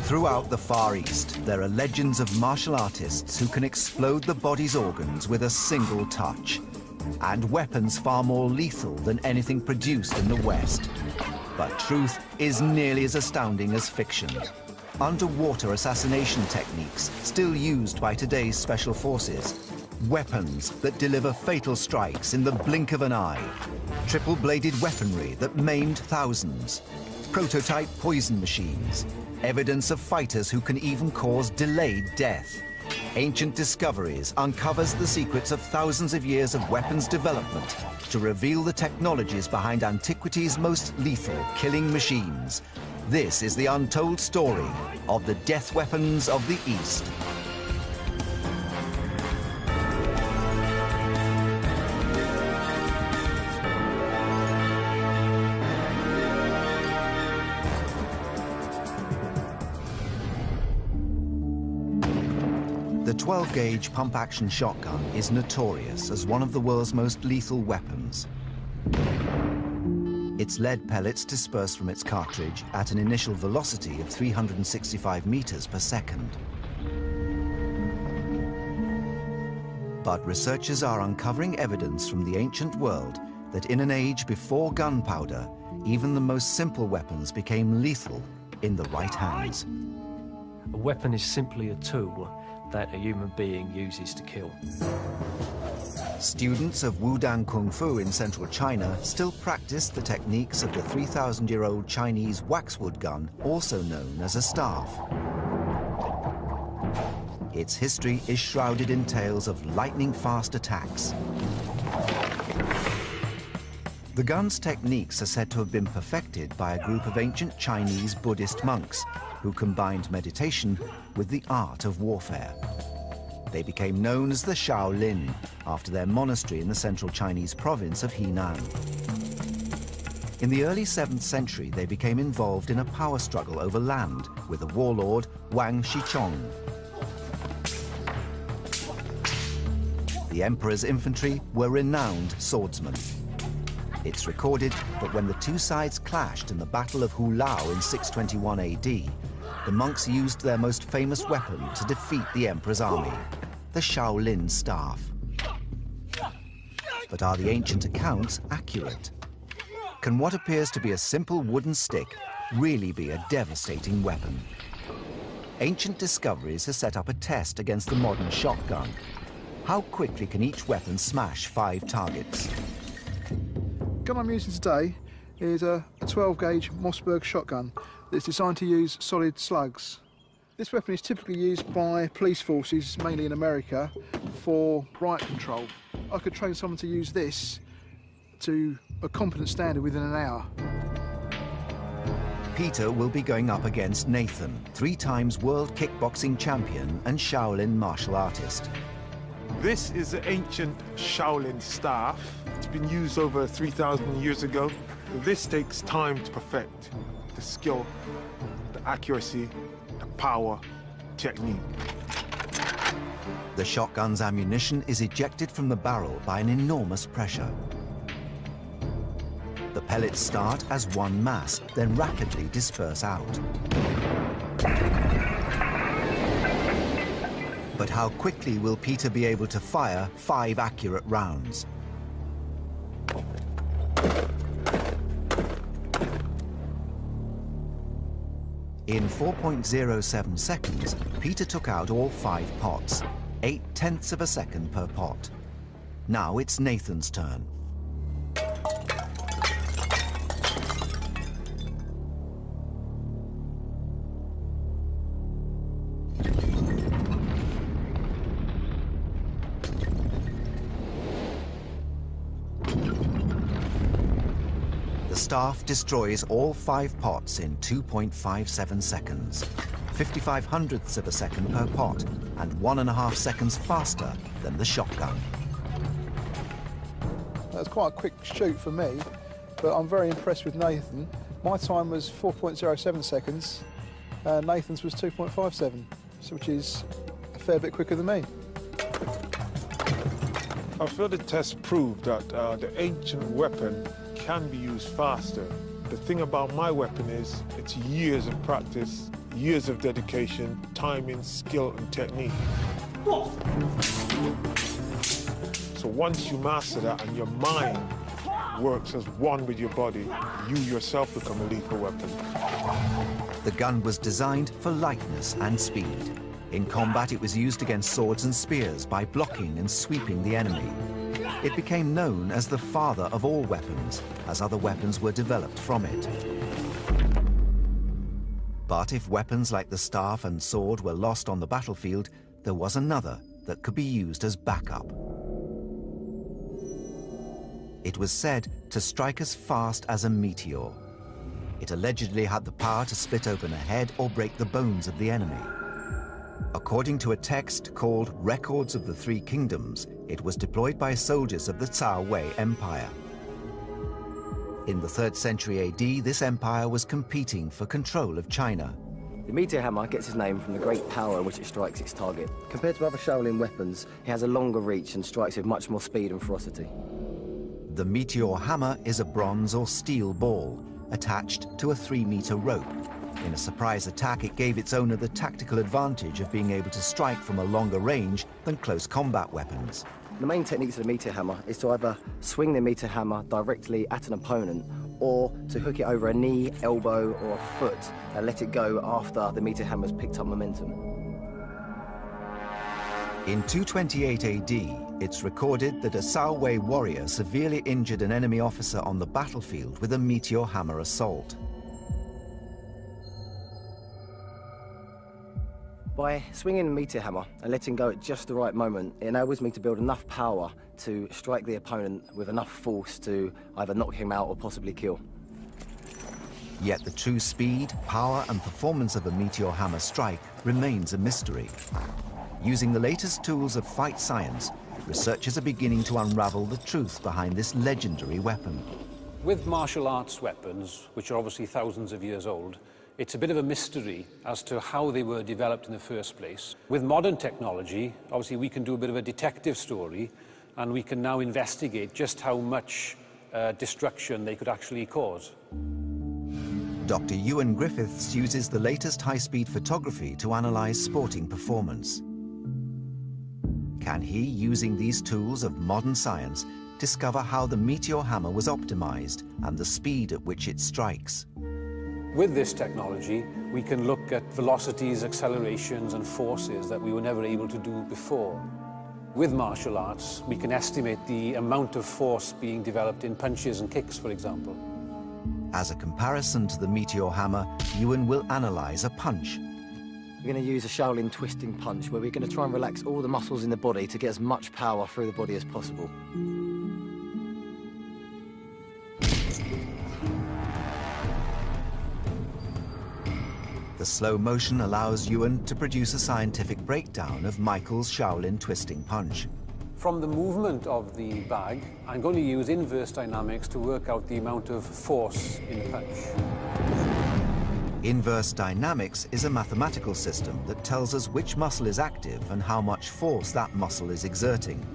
Throughout the Far East, there are legends of martial artists who can explode the body's organs with a single touch, and weapons far more lethal than anything produced in the West. But truth is nearly as astounding as fiction. Underwater assassination techniques still used by today's special forces. Weapons that deliver fatal strikes in the blink of an eye. Triple-bladed weaponry that maimed thousands. Prototype poison machines. Evidence of fighters who can even cause delayed death. Ancient Discoveries uncovers the secrets of thousands of years of weapons development to reveal the technologies behind antiquity's most lethal killing machines. This is the untold story of the death weapons of the East. The 12-gauge pump-action shotgun is notorious as one of the world's most lethal weapons. Its lead pellets disperse from its cartridge at an initial velocity of 365 meters per second. But researchers are uncovering evidence from the ancient world that in an age before gunpowder, even the most simple weapons became lethal in the right hands. A weapon is simply a tool that a human being uses to kill. Students of Wudang Kung Fu in central China still practice the techniques of the 3,000-year-old Chinese waxwood gun, also known as a staff. Its history is shrouded in tales of lightning-fast attacks. The gun's techniques are said to have been perfected by a group of ancient Chinese Buddhist monks who combined meditation with the art of warfare. They became known as the Shaolin, after their monastery in the central Chinese province of Henan. In the early 7th century, they became involved in a power struggle over land with the warlord Wang Shichong. The emperor's infantry were renowned swordsmen. It's recorded that when the two sides clashed in the Battle of Hulao in 621 AD, the monks used their most famous weapon to defeat the emperor's army, the Shaolin staff. But are the ancient accounts accurate? Can what appears to be a simple wooden stick really be a devastating weapon? Ancient Discoveries has set up a test against the modern shotgun. How quickly can each weapon smash 5 targets? The gun I'm using today is a 12-gauge Mossberg shotgun that's designed to use solid slugs. This weapon is typically used by police forces, mainly in America, for riot control. I could train someone to use this to a competent standard within an hour. Peter will be going up against Nathan, 3 times world kickboxing champion and Shaolin martial artist. This is the ancient Shaolin staff. It's been used over 3,000 years ago. This takes time to perfect. The skill, the accuracy, the power, technique. The shotgun's ammunition is ejected from the barrel by an enormous pressure. The pellets start as one mass, then rapidly disperse out. But how quickly will Peter be able to fire 5 accurate rounds? In 4.07 seconds, Peter took out all 5 pots, 0.8 of a second per pot. Now it's Nathan's turn. The staff destroys all 5 pots in 2.57 seconds, 55/100ths of a second per pot, and 1.5 seconds faster than the shotgun. That's quite a quick shoot for me, but I'm very impressed with Nathan. My time was 4.07 seconds, and Nathan's was 2.57, which is a fair bit quicker than me. I feel the test proved that the ancient weapon can be used faster. The thing about my weapon is it's years of practice, years of dedication, timing, skill, and technique. So once you master that and your mind works as one with your body, you yourself become a lethal weapon. The gun was designed for lightness and speed. In combat, it was used against swords and spears by blocking and sweeping the enemy. It became known as the father of all weapons, as other weapons were developed from it. But if weapons like the staff and sword were lost on the battlefield, there was another that could be used as backup. It was said to strike as fast as a meteor. It allegedly had the power to split open a head or break the bones of the enemy. According to a text called Records of the Three Kingdoms, it was deployed by soldiers of the Cao Wei Empire. In the 3rd century AD, this empire was competing for control of China. The meteor hammer gets its name from the great power in which it strikes its target. Compared to other Shaolin weapons, it has a longer reach and strikes with much more speed and ferocity. The meteor hammer is a bronze or steel ball attached to a 3-meter rope. In a surprise attack, it gave its owner the tactical advantage of being able to strike from a longer range than close combat weapons. The main techniques of the meteor hammer is to either swing the meteor hammer directly at an opponent or to hook it over a knee, elbow or a foot and let it go after the meteor hammer's picked up momentum. In 228 AD, it's recorded that a Cao Wei warrior severely injured an enemy officer on the battlefield with a meteor hammer assault. By swinging the meteor hammer and letting go at just the right moment, it enables me to build enough power to strike the opponent with enough force to either knock him out or possibly kill. Yet the true speed, power and performance of a meteor hammer strike remains a mystery. Using the latest tools of fight science, researchers are beginning to unravel the truth behind this legendary weapon. With martial arts weapons, which are obviously thousands of years old, it's a bit of a mystery as to how they were developed in the first place. With modern technology, obviously we can do a bit of a detective story and we can now investigate just how much destruction they could actually cause. Dr. Ewan Griffiths uses the latest high-speed photography to analyze sporting performance. Can he, using these tools of modern science, discover how the meteor hammer was optimized and the speed at which it strikes? With this technology, we can look at velocities, accelerations and forces that we were never able to do before. With martial arts, we can estimate the amount of force being developed in punches and kicks, for example. As a comparison to the meteor hammer, Ewan will analyze a punch. We're going to use a Shaolin twisting punch where we're going to try and relax all the muscles in the body to get as much power through the body as possible. The slow motion allows Ewan to produce a scientific breakdown of Michael's Shaolin twisting punch. From the movement of the bag, I'm going to use inverse dynamics to work out the amount of force in the punch. Inverse dynamics is a mathematical system that tells us which muscle is active and how much force that muscle is exerting.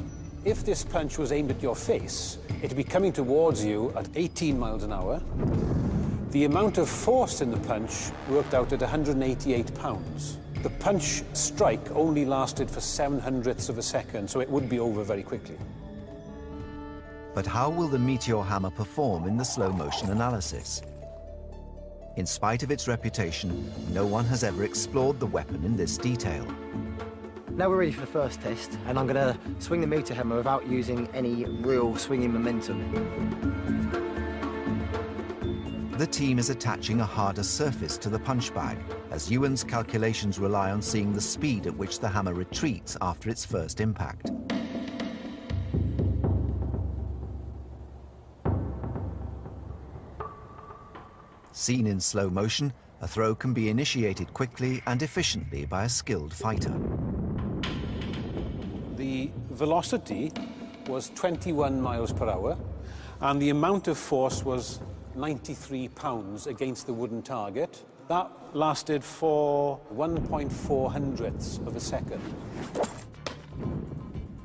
If this punch was aimed at your face, it would be coming towards you at 18 miles an hour. The amount of force in the punch worked out at 188 pounds. The punch strike only lasted for 0.07 of a second, so it would be over very quickly. But how will the meteor hammer perform in the slow motion analysis? In spite of its reputation, no one has ever explored the weapon in this detail. Now we're ready for the first test, and I'm going to swing the meteor hammer without using any real swinging momentum. The team is attaching a harder surface to the punch bag, as Ewan's calculations rely on seeing the speed at which the hammer retreats after its first impact. Seen in slow motion, a throw can be initiated quickly and efficiently by a skilled fighter. The velocity was 21 miles per hour, and the amount of force was 93 pounds against the wooden target. That lasted for 1.4 hundredths of a second.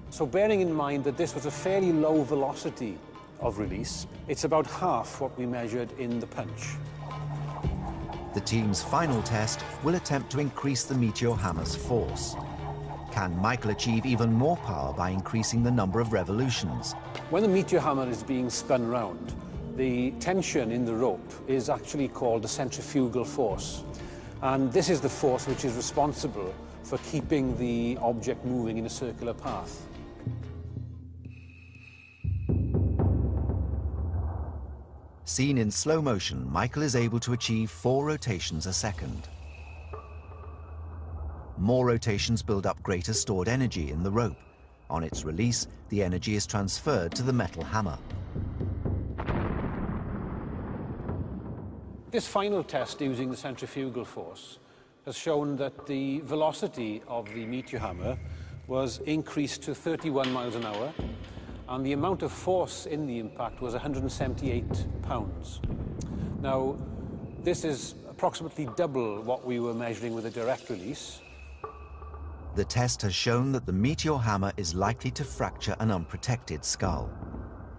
So bearing in mind that this was a fairly low velocity of release, it's about half what we measured in the punch. The team's final test will attempt to increase the meteor hammer's force. Can Michael achieve even more power by increasing the number of revolutions? When the meteor hammer is being spun round, the tension in the rope is actually called the centrifugal force. And this is the force which is responsible for keeping the object moving in a circular path. Seen in slow motion, Michael is able to achieve 4 rotations a second. More rotations build up greater stored energy in the rope. On its release, the energy is transferred to the metal hammer. This final test using the centrifugal force has shown that the velocity of the meteor hammer was increased to 31 miles an hour, and the amount of force in the impact was 178 pounds. Now, this is approximately double what we were measuring with a direct release. The test has shown that the meteor hammer is likely to fracture an unprotected skull.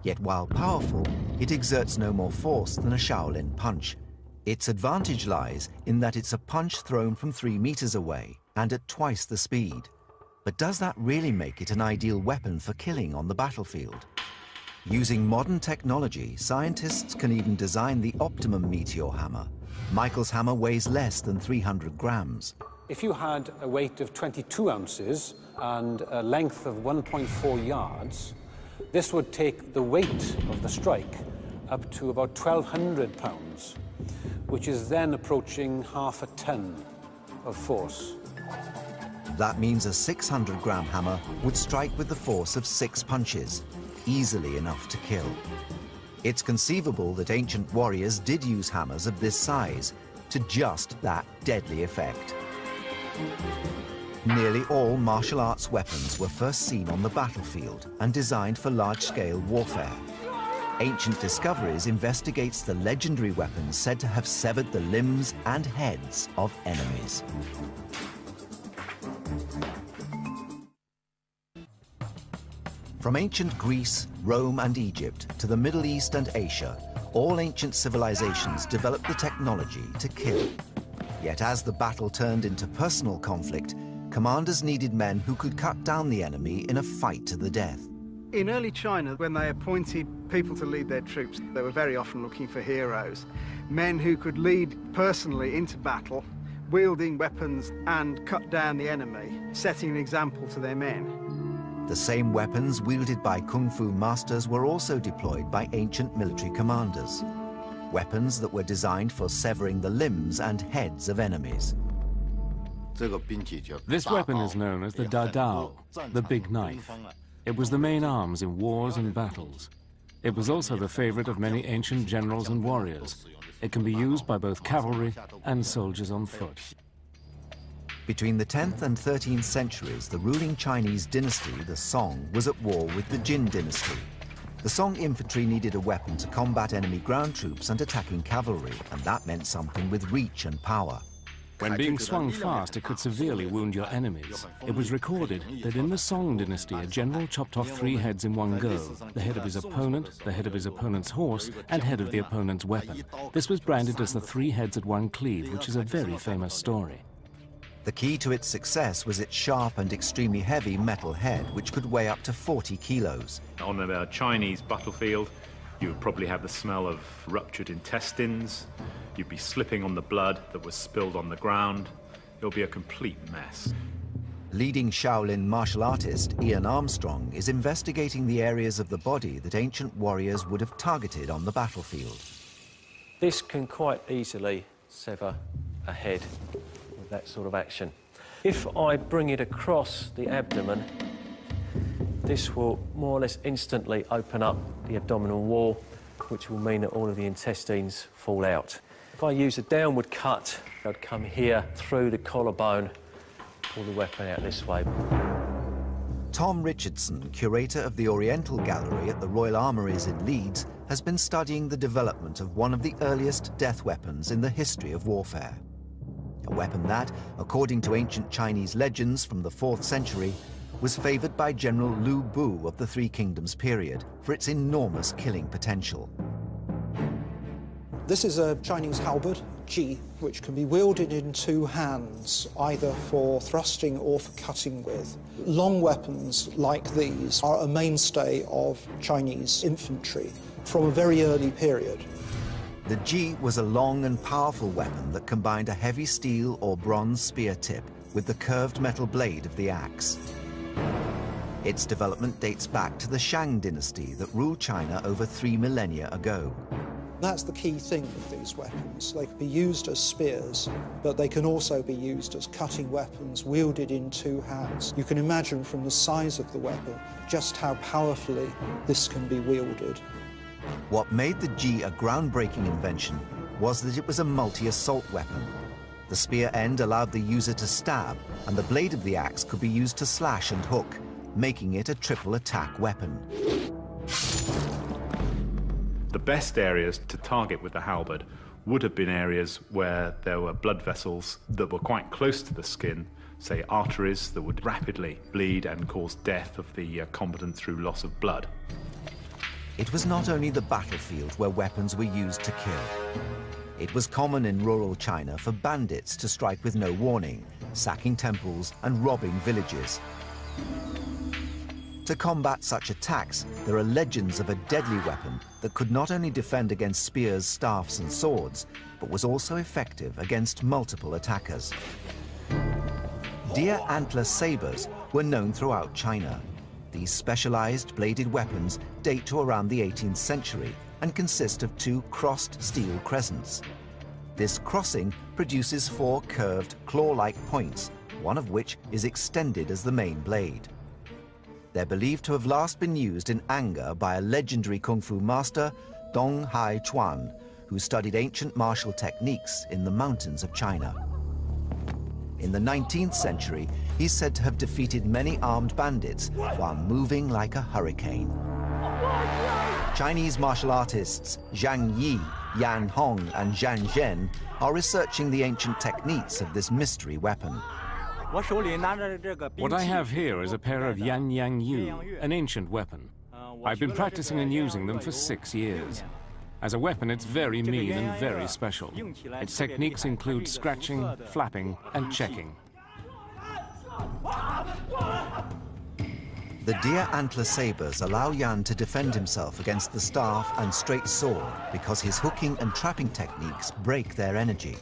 Yet while powerful, it exerts no more force than a Shaolin punch. Its advantage lies in that it's a punch thrown from 3 meters away and at twice the speed. But does that really make it an ideal weapon for killing on the battlefield? Using modern technology, scientists can even design the optimum meteor hammer. Michael's hammer weighs less than 300 grams. If you had a weight of 22 ounces and a length of 1.4 yards, this would take the weight of the strike up to about 1,200 pounds, which is then approaching half a ton of force. That means a 600-gram hammer would strike with the force of 6 punches, easily enough to kill. It's conceivable that ancient warriors did use hammers of this size to just that deadly effect. Nearly all martial arts weapons were first seen on the battlefield and designed for large-scale warfare. Ancient Discoveries investigates the legendary weapons said to have severed the limbs and heads of enemies. From ancient Greece, Rome and Egypt to the Middle East and Asia, all ancient civilizations developed the technology to kill. Yet as the battle turned into personal conflict, commanders needed men who could cut down the enemy in a fight to the death. In early China, when they appointed people to lead their troops, they were very often looking for heroes. Men who could lead personally into battle, wielding weapons and cut down the enemy, setting an example to their men. The same weapons wielded by Kung Fu masters were also deployed by ancient military commanders. Weapons that were designed for severing the limbs and heads of enemies. This weapon is known as the Dadao, the big knife. It was the main arms in wars and battles. It was also the favorite of many ancient generals and warriors. It can be used by both cavalry and soldiers on foot. Between the 10th and 13th centuries, the ruling Chinese dynasty, the Song, was at war with the Jin dynasty. The Song infantry needed a weapon to combat enemy ground troops and attacking cavalry, and that meant something with reach and power. When being swung fast, it could severely wound your enemies. It was recorded that in the Song dynasty, a general chopped off 3 heads in one go: the head of his opponent, the head of his opponent's horse, and head of the opponent's weapon. This was branded as the 3 heads at one cleave, which is a very famous story. The key to its success was its sharp and extremely heavy metal head, which could weigh up to 40 kilos. On a Chinese battlefield, you would probably have the smell of ruptured intestines. You'd be slipping on the blood that was spilled on the ground. It'll be a complete mess. Leading Shaolin martial artist Ian Armstrong is investigating the areas of the body that ancient warriors would have targeted on the battlefield. This can quite easily sever a head with that sort of action. If I bring it across the abdomen, this will more or less instantly open up the abdominal wall, which will mean that all of the intestines fall out. If I use a downward cut, I'd come here through the collarbone, pull the weapon out this way. Tom Richardson, curator of the Oriental Gallery at the Royal Armouries in Leeds, has been studying the development of one of the earliest death weapons in the history of warfare. A weapon that, according to ancient Chinese legends from the 4th century, was favoured by General Lu Bu of the Three Kingdoms period for its enormous killing potential. This is a Chinese halberd, ji, which can be wielded in two hands, either for thrusting or for cutting with. Long weapons like these are a mainstay of Chinese infantry from a very early period. The ji was a long and powerful weapon that combined a heavy steel or bronze spear tip with the curved metal blade of the axe. Its development dates back to the Shang dynasty that ruled China over 3 millennia ago. That's the key thing with these weapons. They can be used as spears, but they can also be used as cutting weapons wielded in two hands. You can imagine from the size of the weapon just how powerfully this can be wielded. What made the ji a groundbreaking invention was that it was a multi-assault weapon. The spear end allowed the user to stab, and the blade of the axe could be used to slash and hook, making it a triple attack weapon. The best areas to target with the halberd would have been areas where there were blood vessels that were quite close to the skin, say arteries that would rapidly bleed and cause death of the combatant through loss of blood. It was not only the battlefield where weapons were used to kill. It was common in rural China for bandits to strike with no warning, sacking temples and robbing villages. To combat such attacks, there are legends of a deadly weapon that could not only defend against spears, staffs and swords, but was also effective against multiple attackers. Deer antler sabers were known throughout China. These specialized bladed weapons date to around the 18th century and consist of two crossed steel crescents. This crossing produces 4 curved claw-like points, one of which is extended as the main blade. They're believed to have last been used in anger by a legendary kung fu master, Dong Hai Chuan, who studied ancient martial techniques in the mountains of China. In the 19th century, he's said to have defeated many armed bandits while moving like a hurricane. Chinese martial artists Zhang Yi, Yan Hong and Zhang Zhen are researching the ancient techniques of this mystery weapon. What I have here is a pair of Yan Yang Yu, an ancient weapon. I've been practicing and using them for 6 years. As a weapon, it's very mean and very special. Its techniques include scratching, flapping, and checking. The deer antler sabers allow Yan to defend himself against the staff and straight sword because his hooking and trapping techniques break their energy.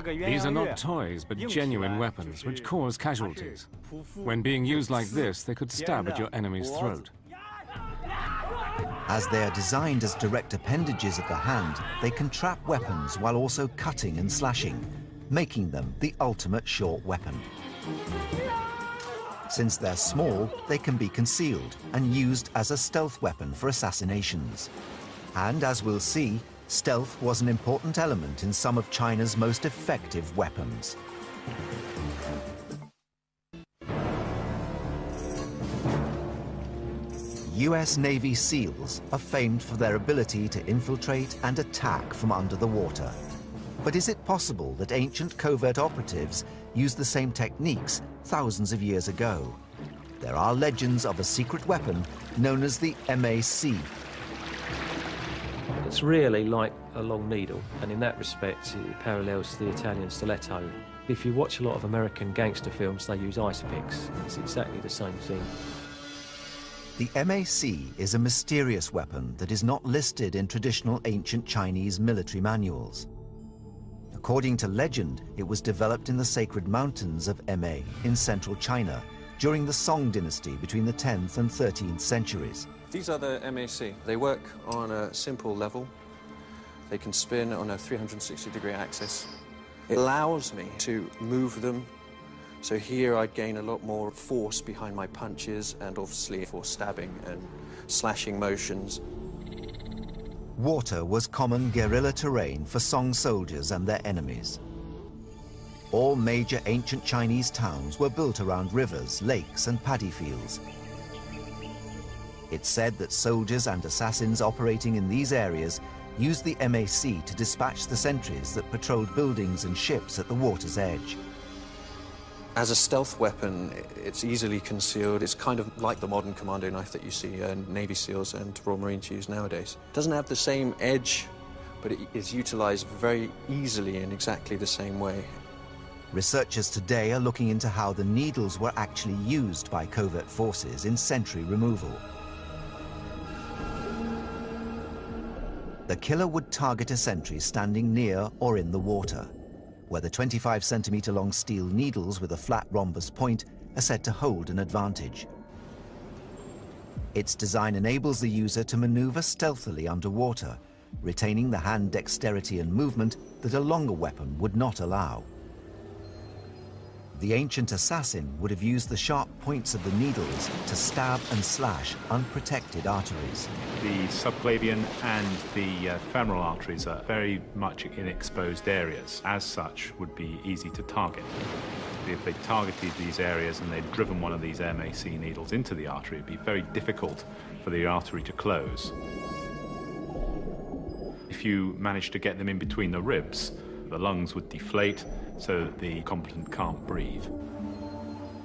These are not toys, but genuine weapons, which cause casualties. When being used like this, they could stab at your enemy's throat. As they are designed as direct appendages of the hand, they can trap weapons while also cutting and slashing, making them the ultimate short weapon. Since they're small, they can be concealed and used as a stealth weapon for assassinations. And as we'll see, stealth was an important element in some of China's most effective weapons. US Navy SEALs are famed for their ability to infiltrate and attack from under the water. But is it possible that ancient covert operatives used the same techniques thousands of years ago? There are legends of a secret weapon known as the MAC. It's really like a long needle, and in that respect it parallels the Italian stiletto. If you watch a lot of American gangster films, they use ice picks. It's exactly the same thing. The MAC is a mysterious weapon that is not listed in traditional ancient Chinese military manuals. According to legend, it was developed in the sacred mountains of Ma in central China during the Song dynasty between the 10th and 13th centuries. These are the MAC. They work on a simple level. They can spin on a 360-degree axis. It allows me to move them. So here I gain a lot more force behind my punches and obviously for stabbing and slashing motions. Water was common guerrilla terrain for Song soldiers and their enemies. All major ancient Chinese towns were built around rivers, lakes and paddy fields. It's said that soldiers and assassins operating in these areas used the MAC to dispatch the sentries that patrolled buildings and ships at the water's edge. As a stealth weapon, it's easily concealed. It's kind of like the modern commando knife that you see Navy SEALs and Royal Marines use nowadays. It doesn't have the same edge, but it is utilised very easily in exactly the same way. Researchers today are looking into how the needles were actually used by covert forces in sentry removal. The killer would target a sentry standing near or in the water, where the 25-centimetre long steel needles with a flat rhombus point are said to hold an advantage. Its design enables the user to maneuver stealthily underwater, retaining the hand dexterity and movement that a longer weapon would not allow. The ancient assassin would have used the sharp points of the needles to stab and slash unprotected arteries. The subclavian and the femoral arteries are very much in exposed areas. As such, would be easy to target. If they targeted these areas and they'd driven one of these MAC needles into the artery, it'd be very difficult for the artery to close. If you managed to get them in between the ribs, the lungs would deflate so that the combatant can't breathe.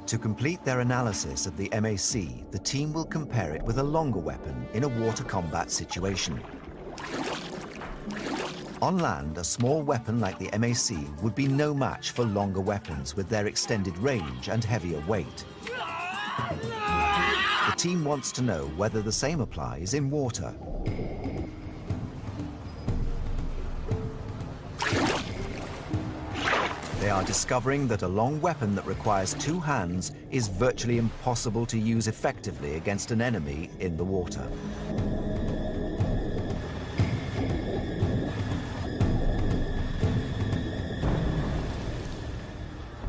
To complete their analysis of the MAC, the team will compare it with a longer weapon in a water combat situation. On land, a small weapon like the MAC would be no match for longer weapons with their extended range and heavier weight. The team wants to know whether the same applies in water. They are discovering that a long weapon that requires two hands is virtually impossible to use effectively against an enemy in the water.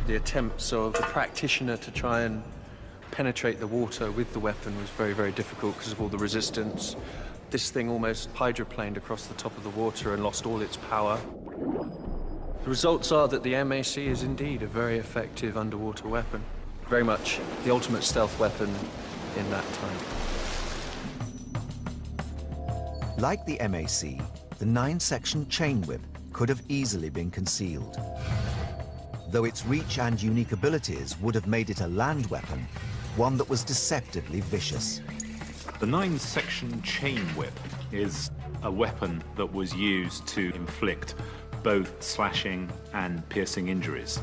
The attempts of the practitioner to try and penetrate the water with the weapon was very, very difficult because of all the resistance. This thing almost hydroplaned across the top of the water and lost all its power. The results are that the MAC is indeed a very effective underwater weapon. Very much the ultimate stealth weapon in that time. Like the MAC, the 9-section chain whip could have easily been concealed. Though its reach and unique abilities would have made it a land weapon, one that was deceptively vicious. The 9-section chain whip is a weapon that was used to inflict both slashing and piercing injuries.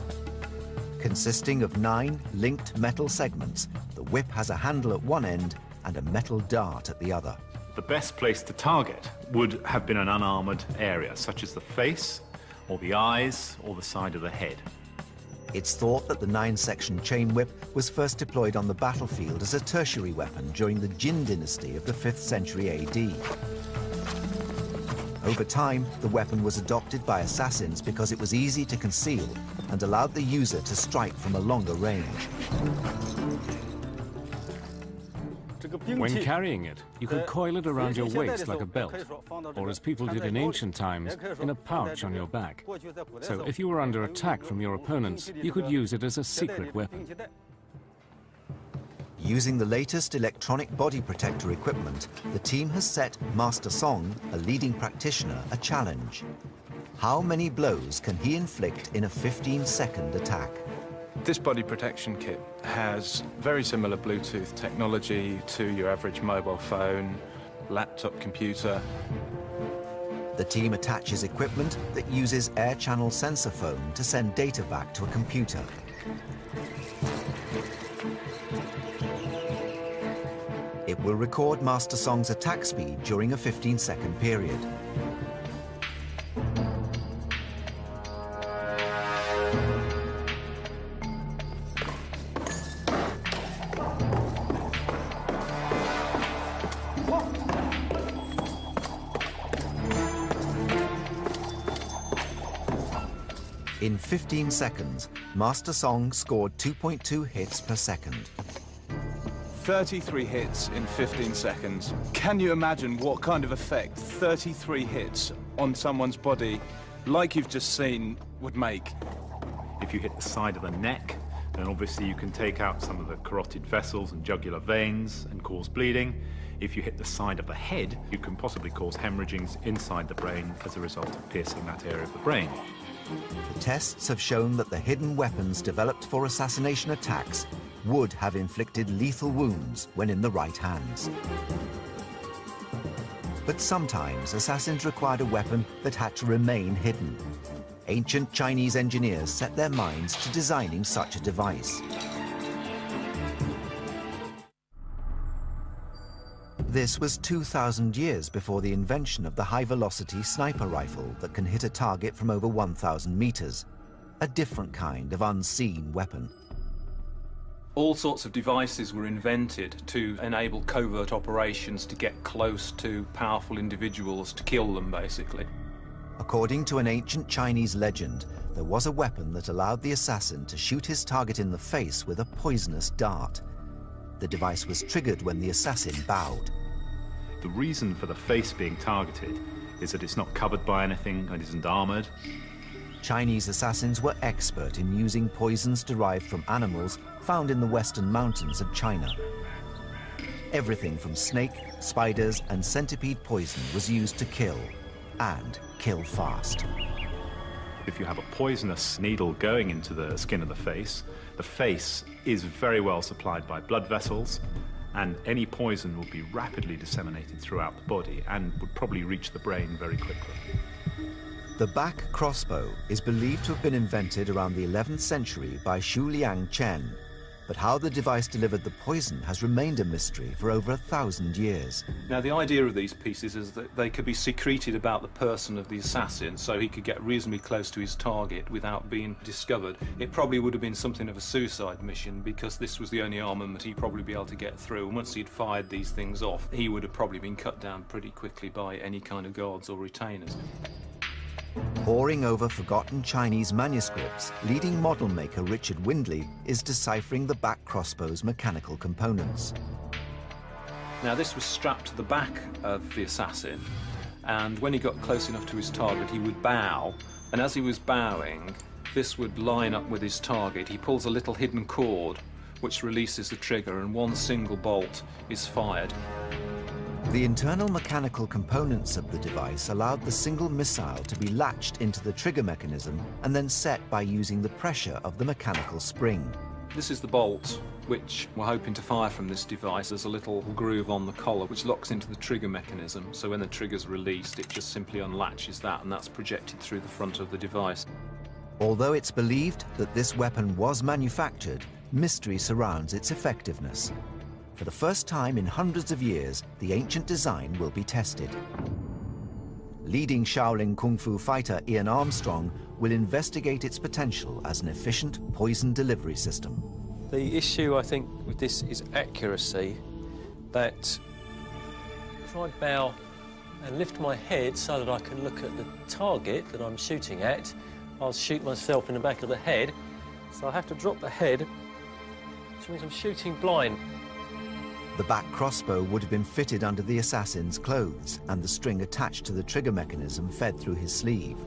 Consisting of 9 linked metal segments, the whip has a handle at one end and a metal dart at the other. The best place to target would have been an unarmored area, such as the face, or the eyes, or the side of the head. It's thought that the 9-section chain whip was first deployed on the battlefield as a tertiary weapon during the Jin dynasty of the 5th century AD. Over time, the weapon was adopted by assassins because it was easy to conceal and allowed the user to strike from a longer range. When carrying it, you could coil it around your waist like a belt, or as people did in ancient times, in a pouch on your back. So if you were under attack from your opponents, you could use it as a secret weapon. Using the latest electronic body protector equipment, the team has set Master Song, a leading practitioner, a challenge. How many blows can he inflict in a 15-second attack? This body protection kit has very similar Bluetooth technology to your average mobile phone, laptop computer. The team attaches equipment that uses air channel sensor phone to send data back to a computer. It will record Master Song's attack speed during a 15-second period. In 15 seconds, Master Song scored 2.2 hits per second. 33 hits in 15 seconds. Can you imagine what kind of effect 33 hits on someone's body, like you've just seen, would make? If you hit the side of the neck, then obviously you can take out some of the carotid vessels and jugular veins and cause bleeding. If you hit the side of the head, you can possibly cause hemorrhagings inside the brain as a result of piercing that area of the brain. The tests have shown that the hidden weapons developed for assassination attacks would have inflicted lethal wounds when in the right hands. But sometimes assassins required a weapon that had to remain hidden. Ancient Chinese engineers set their minds to designing such a device. This was 2,000 years before the invention of the high-velocity sniper rifle that can hit a target from over 1,000 meters, a different kind of unseen weapon. All sorts of devices were invented to enable covert operations to get close to powerful individuals, to kill them, basically. According to an ancient Chinese legend, there was a weapon that allowed the assassin to shoot his target in the face with a poisonous dart. The device was triggered when the assassin bowed. The reason for the face being targeted is that it's not covered by anything and isn't armored. Chinese assassins were expert in using poisons derived from animals found in the western mountains of China. Everything from snake, spiders, and centipede poison was used to kill, and kill fast. If you have a poisonous needle going into the skin of the face is very well supplied by blood vessels, and any poison will be rapidly disseminated throughout the body and would probably reach the brain very quickly. The back crossbow is believed to have been invented around the 11th century by Xu Liang Chen, but how the device delivered the poison has remained a mystery for over 1,000 years. Now, the idea of these pieces is that they could be secreted about the person of the assassin, so he could get reasonably close to his target without being discovered. It probably would have been something of a suicide mission, because this was the only armament he'd probably be able to get through, and once he'd fired these things off, he would have probably been cut down pretty quickly by any kind of guards or retainers. Poring over forgotten Chinese manuscripts, leading model maker Richard Windley is deciphering the back crossbow's mechanical components. Now, this was strapped to the back of the assassin, and when he got close enough to his target, he would bow, and as he was bowing, this would line up with his target. He pulls a little hidden cord, which releases the trigger, and one single bolt is fired. The internal mechanical components of the device allowed the single missile to be latched into the trigger mechanism and then set by using the pressure of the mechanical spring. This is the bolt which we're hoping to fire from this device. There's a little groove on the collar which locks into the trigger mechanism, so when the trigger's released, it just simply unlatches that, and that's projected through the front of the device. Although it's believed that this weapon was manufactured, mystery surrounds its effectiveness. For the first time in hundreds of years, the ancient design will be tested. Leading Shaolin Kung Fu fighter Ian Armstrong will investigate its potential as an efficient poison delivery system. The issue, I think, with this is accuracy, that if I bow and lift my head so that I can look at the target that I'm shooting at, I'll shoot myself in the back of the head, so I have to drop the head, which means I'm shooting blind. The back crossbow would have been fitted under the assassin's clothes, and the string attached to the trigger mechanism fed through his sleeve.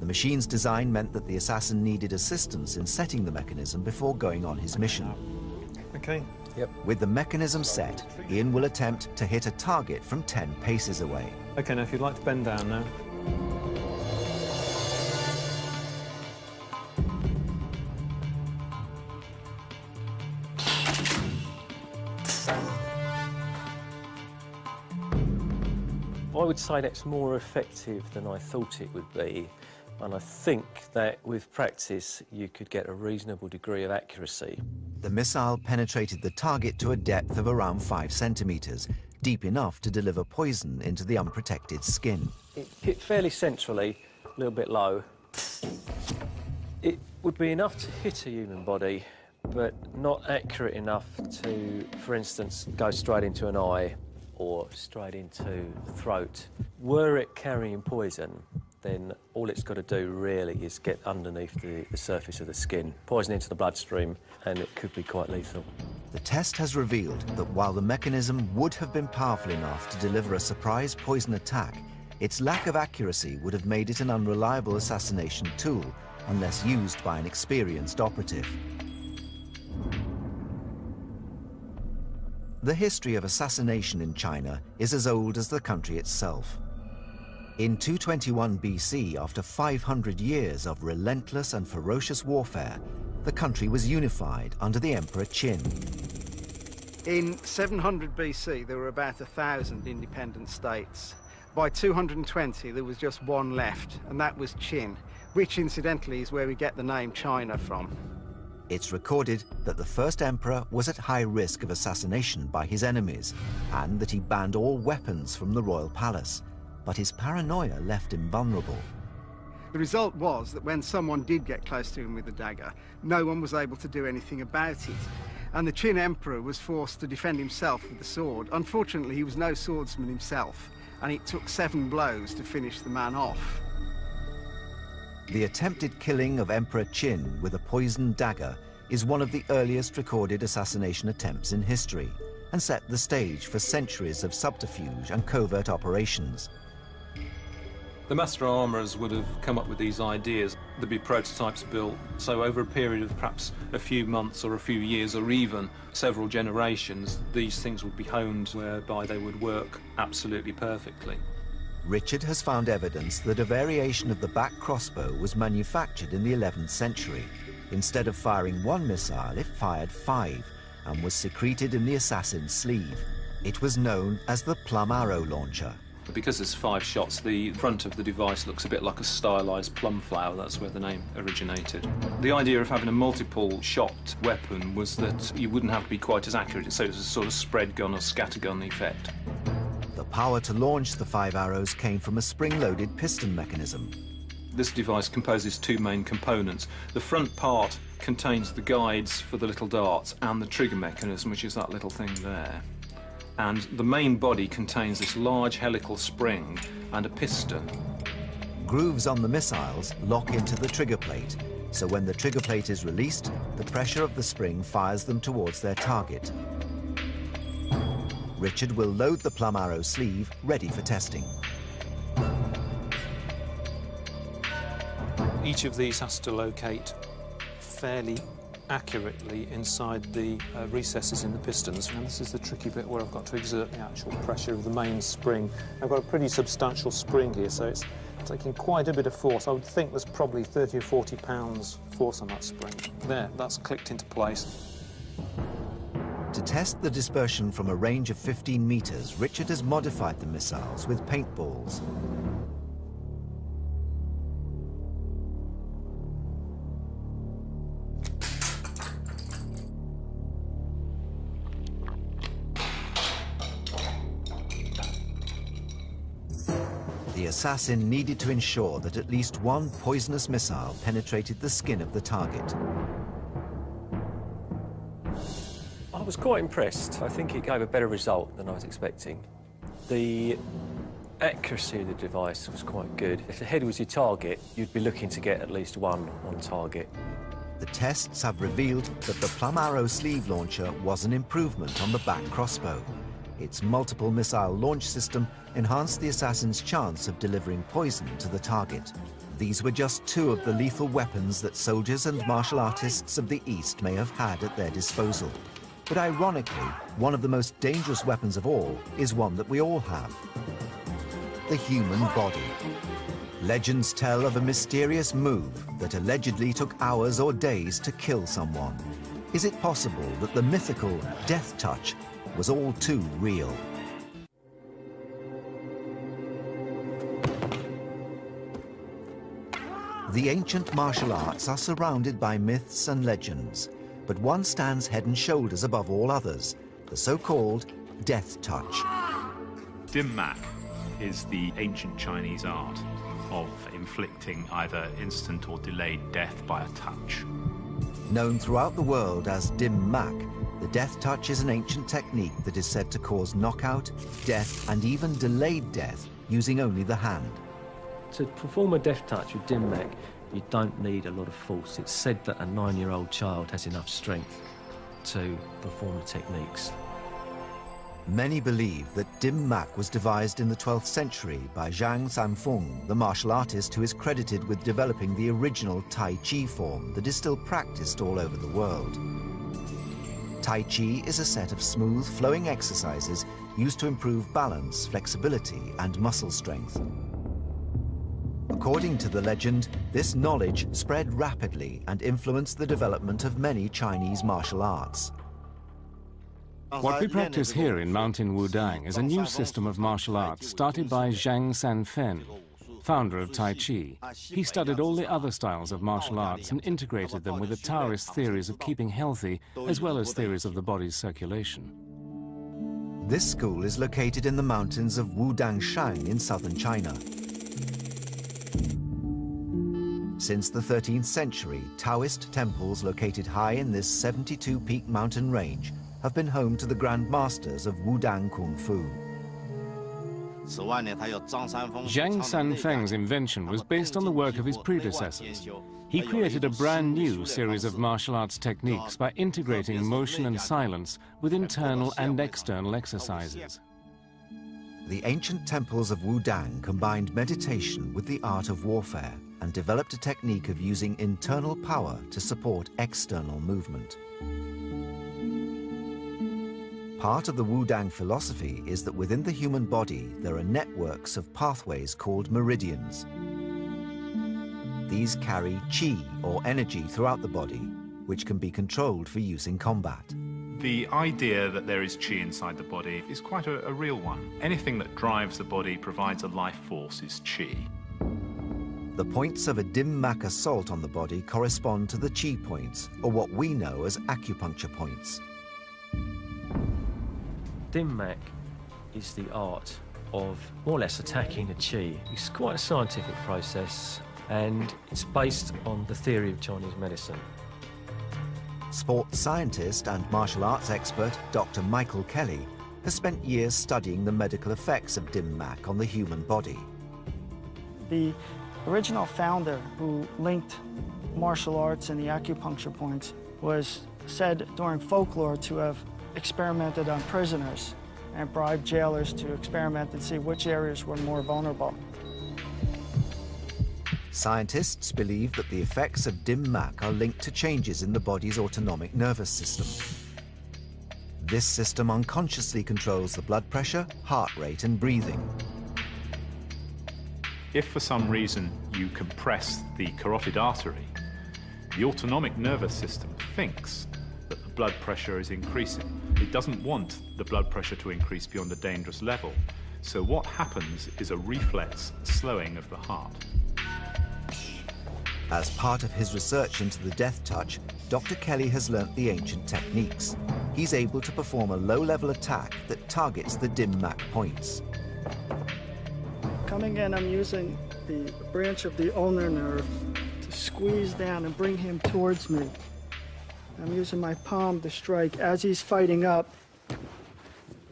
The machine's design meant that the assassin needed assistance in setting the mechanism before going on his mission. Okay. Yep. With the mechanism set, Ian will attempt to hit a target from 10 paces away. Okay, now if you'd like to bend down now. I would say that's more effective than I thought it would be, and I think that with practice you could get a reasonable degree of accuracy. The missile penetrated the target to a depth of around 5 centimeters, deep enough to deliver poison into the unprotected skin. It hit fairly centrally, a little bit low. It would be enough to hit a human body, but not accurate enough to, for instance, go straight into an eye or straight into the throat. Were it carrying poison, then all it's got to do really is get underneath the surface of the skin, poison into the bloodstream, and it could be quite lethal. The test has revealed that while the mechanism would have been powerful enough to deliver a surprise poison attack, its lack of accuracy would have made it an unreliable assassination tool unless used by an experienced operative. The history of assassination in China is as old as the country itself. In 221 BC, after 500 years of relentless and ferocious warfare, the country was unified under the Emperor Qin. In 700 BC, there were about 1,000 independent states. By 220, there was just one left, and that was Qin, which incidentally is where we get the name China from. It's recorded that the first emperor was at high risk of assassination by his enemies, and that he banned all weapons from the royal palace. But his paranoia left him vulnerable. The result was that when someone did get close to him with a dagger, no one was able to do anything about it. And the Qin emperor was forced to defend himself with the sword. Unfortunately, he was no swordsman himself, and it took 7 blows to finish the man off. The attempted killing of Emperor Qin with a poisoned dagger is one of the earliest recorded assassination attempts in history, and set the stage for centuries of subterfuge and covert operations. The master armourers would have come up with these ideas. There'd be prototypes built, so over a period of perhaps a few months or a few years or even several generations, these things would be honed whereby they would work absolutely perfectly. Richard has found evidence that a variation of the back crossbow was manufactured in the 11th century. Instead of firing 1 missile, it fired 5 and was secreted in the assassin's sleeve. It was known as the plum arrow launcher. Because there's 5 shots, the front of the device looks a bit like a stylised plum flower. That's where the name originated. The idea of having a multiple shot weapon was that you wouldn't have to be quite as accurate, so it was a sort of spread gun or scattergun effect. The power to launch the 5 arrows came from a spring-loaded piston mechanism. This device composes 2 main components. The front part contains the guides for the little darts and the trigger mechanism, which is that little thing there. And the main body contains this large helical spring and a piston. Grooves on the missiles lock into the trigger plate, so when the trigger plate is released, the pressure of the spring fires them towards their target. Richard will load the plum arrow sleeve, ready for testing. Each of these has to locate fairly accurately inside the recesses in the pistons. And this is the tricky bit where I've got to exert the actual pressure of the main spring. I've got a pretty substantial spring here, so it's taking quite a bit of force. I would think there's probably 30 or 40 pounds force on that spring. There, that's clicked into place. To test the dispersion from a range of 15 meters, Richard has modified the missiles with paintballs. The assassin needed to ensure that at least 1 poisonous missile penetrated the skin of the target. I was quite impressed. I think it gave a better result than I was expecting. The accuracy of the device was quite good. If the head was your target, you'd be looking to get at least 1 on target. The tests have revealed that the plum arrow sleeve launcher was an improvement on the back crossbow. Its multiple missile launch system enhanced the assassin's chance of delivering poison to the target. These were just 2 of the lethal weapons that soldiers and martial artists of the East may have had at their disposal. But ironically, one of the most dangerous weapons of all is one that we all have: the human body. Legends tell of a mysterious move that allegedly took hours or days to kill someone. Is it possible that the mythical death touch was all too real? The ancient martial arts are surrounded by myths and legends, but one stands head and shoulders above all others: the so-called death touch. Dim mak is the ancient Chinese art of inflicting either instant or delayed death by a touch. Known throughout the world as dim mak, the death touch is an ancient technique that is said to cause knockout, death, and even delayed death using only the hand. To perform a death touch with dim mak, you don't need a lot of force. It's said that a 9-year-old child has enough strength to perform the techniques. Many believe that dim mak was devised in the 12th century by Zhang Sanfeng, the martial artist who is credited with developing the original Tai Chi form that is still practiced all over the world. Tai Chi is a set of smooth, flowing exercises used to improve balance, flexibility, and muscle strength. According to the legend, this knowledge spread rapidly and influenced the development of many Chinese martial arts. What we practice here in Mountain Wudang is a new system of martial arts started by Zhang Sanfen, founder of Tai Chi. He studied all the other styles of martial arts and integrated them with the Taoist theories of keeping healthy, as well as theories of the body's circulation. This school is located in the mountains of Wudangshan in southern China. Since the 13th century, Taoist temples located high in this 72-peak mountain range have been home to the Grand Masters of Wudang Kung Fu. Zhang Sanfeng's invention was based on the work of his predecessors. He created a brand new series of martial arts techniques by integrating motion and silence with internal and external exercises. The ancient temples of Wudang combined meditation with the art of warfare and developed a technique of using internal power to support external movement. Part of the Wudang philosophy is that within the human body there are networks of pathways called meridians. These carry qi, or energy, throughout the body, which can be controlled for use in combat. The idea that there is qi inside the body is quite a real one. Anything that drives the body, provides a life force, is qi. The points of a dim mak assault on the body correspond to the qi points, or what we know as acupuncture points. Dim mak is the art of more or less attacking the qi. It's quite a scientific process, and it's based on the theory of Chinese medicine. Sports scientist and martial arts expert Dr. Michael Kelly has spent years studying the medical effects of dim mak on the human body. The original founder who linked martial arts and the acupuncture points was said during folklore to have experimented on prisoners and bribed jailers to experiment and see which areas were more vulnerable. Scientists believe that the effects of dim mak are linked to changes in the body's autonomic nervous system. This system unconsciously controls the blood pressure, heart rate, and breathing. If for some reason you compress the carotid artery, the autonomic nervous system thinks that the blood pressure is increasing. It doesn't want the blood pressure to increase beyond a dangerous level. So what happens is a reflex slowing of the heart. As part of his research into the death touch, Dr. Kelly has learnt the ancient techniques. He's able to perform a low-level attack that targets the dim mak points. Coming in, I'm using the branch of the ulnar nerve to squeeze down and bring him towards me. I'm using my palm to strike as he's fighting up.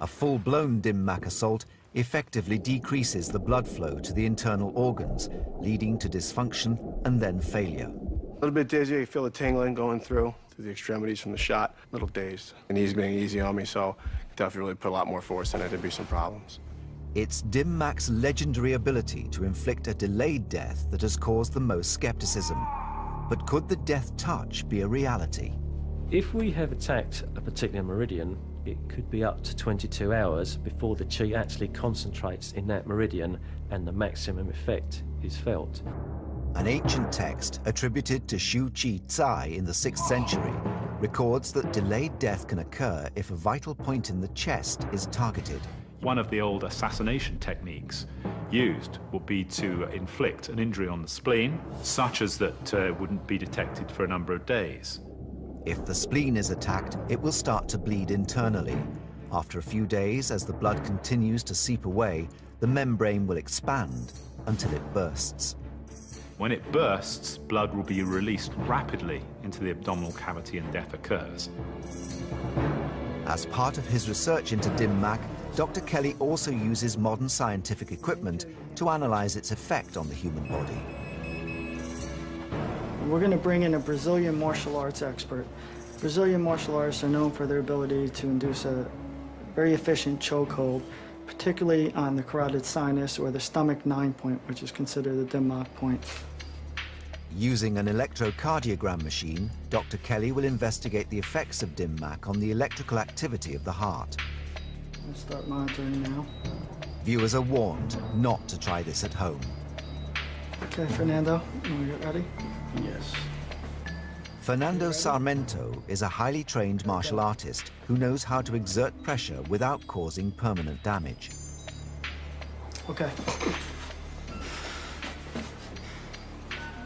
A full-blown dim mak assault effectively decreases the blood flow to the internal organs, leading to dysfunction and then failure. A little bit dizzy, you feel the tingling going through the extremities from the shot, a little dazed. And he's being easy on me, so definitely really put a lot more force in it, there'd be some problems. It's dim mak's legendary ability to inflict a delayed death that has caused the most skepticism. But could the death touch be a reality? If we have attacked a particular meridian, it could be up to 22 hours before the qi actually concentrates in that meridian and the maximum effect is felt. An ancient text attributed to Shu Qi Zai in the 6th century records that delayed death can occur if a vital point in the chest is targeted. One of the old assassination techniques used would be to inflict an injury on the spleen, such as that wouldn't be detected for a number of days. If the spleen is attacked, it will start to bleed internally. After a few days, as the blood continues to seep away, the membrane will expand until it bursts. When it bursts, blood will be released rapidly into the abdominal cavity and death occurs. As part of his research into dim mak, Dr. Kelly also uses modern scientific equipment to analyze its effect on the human body. We're going to bring in a Brazilian martial arts expert. Brazilian martial artists are known for their ability to induce a very efficient chokehold, particularly on the carotid sinus or the stomach 9 point, which is considered the dim mak point. Using an electrocardiogram machine, Dr. Kelly will investigate the effects of dim mak on the electrical activity of the heart. I'll start monitoring now. Viewers are warned not to try this at home. Okay, Fernando, you want to get ready? Yes. Fernando Sarmento is a highly trained martial artist who knows how to exert pressure without causing permanent damage. Okay.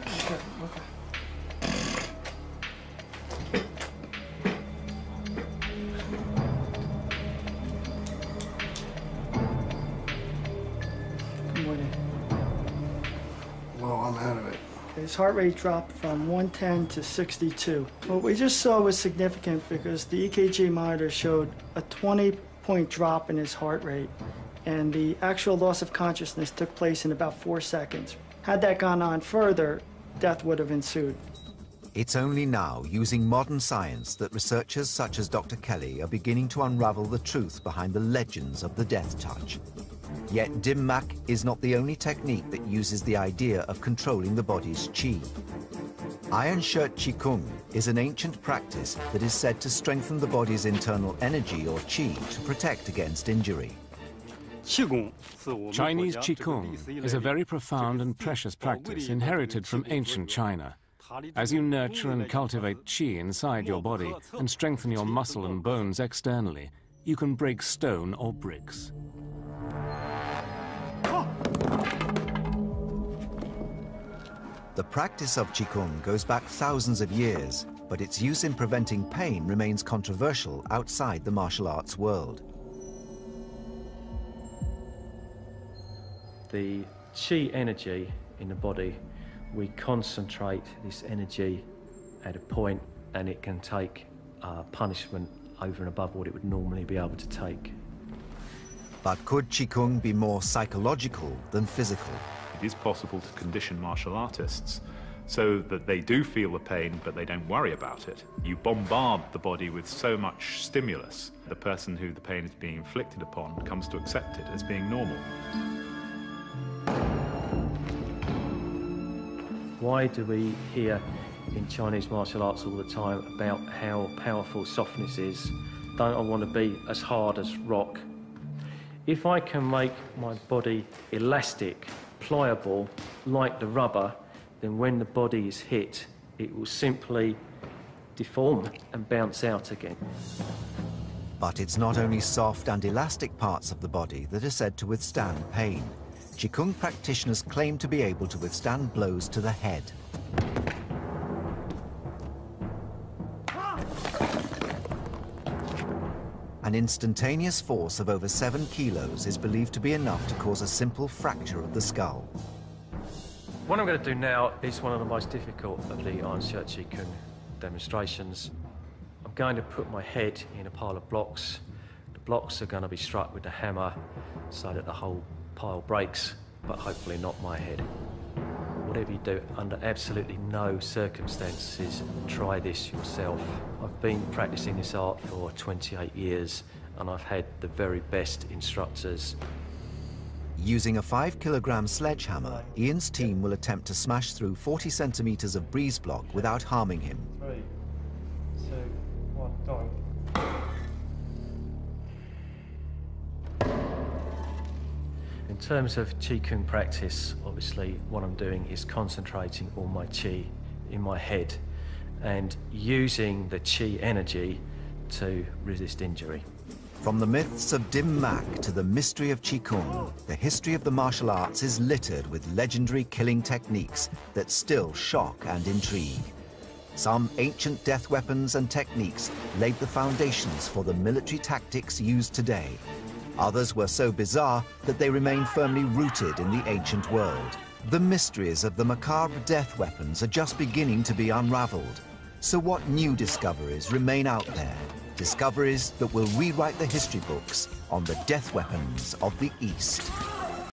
Okay. Good morning. Well, I'm out of it. His heart rate dropped from 110 to 62. What we just saw was significant because the EKG monitor showed a 20-point drop in his heart rate, and the actual loss of consciousness took place in about 4 seconds. Had that gone on further, death would have ensued. It's only now, using modern science, that researchers such as Dr. Kelly are beginning to unravel the truth behind the legends of the death touch. Yet dim mak is not the only technique that uses the idea of controlling the body's qi. Iron shirt qigong is an ancient practice that is said to strengthen the body's internal energy or qi to protect against injury. Chinese Qigong is a very profound and precious practice inherited from ancient China. As you nurture and cultivate qi inside your body and strengthen your muscle and bones externally, you can break stone or bricks. The practice of Qigong goes back thousands of years, but its use in preventing pain remains controversial outside the martial arts world. The qi energy in the body, we concentrate this energy at a point and it can take punishment over and above what it would normally be able to take. But could Qigong be more psychological than physical? It is possible to condition martial artists so that they do feel the pain, but they don't worry about it. You bombard the body with so much stimulus, the person who the pain is being inflicted upon comes to accept it as being normal. Why do we hear in Chinese martial arts all the time about how powerful softness is? Don't I want to be as hard as rock? If I can make my body elastic, pliable, like the rubber, then when the body is hit, it will simply deform and bounce out again. But it's not only soft and elastic parts of the body that are said to withstand pain. Qigong practitioners claim to be able to withstand blows to the head. An instantaneous force of over 7 kilos is believed to be enough to cause a simple fracture of the skull. What I'm going to do now is one of the most difficult of the Iron Shirt Qigong demonstrations. I'm going to put my head in a pile of blocks. The blocks are going to be struck with the hammer so that the whole pile breaks, but hopefully not my head. Whatever you do, under absolutely no circumstances, try this yourself. I've been practicing this art for 28 years and I've had the very best instructors. Using a 5-kilogram sledgehammer, Ian's team will attempt to smash through 40 centimeters of breeze block without harming him. 3, 2, 1, go. In terms of Qigong practice, obviously what I'm doing is concentrating all my Qi in my head and using the Qi energy to resist injury. From the myths of dim mak to the mystery of Qigong, the history of the martial arts is littered with legendary killing techniques that still shock and intrigue. Some ancient death weapons and techniques laid the foundations for the military tactics used today. Others were so bizarre that they remain firmly rooted in the ancient world. The mysteries of the macabre death weapons are just beginning to be unraveled. So what new discoveries remain out there? Discoveries that will rewrite the history books on the death weapons of the East.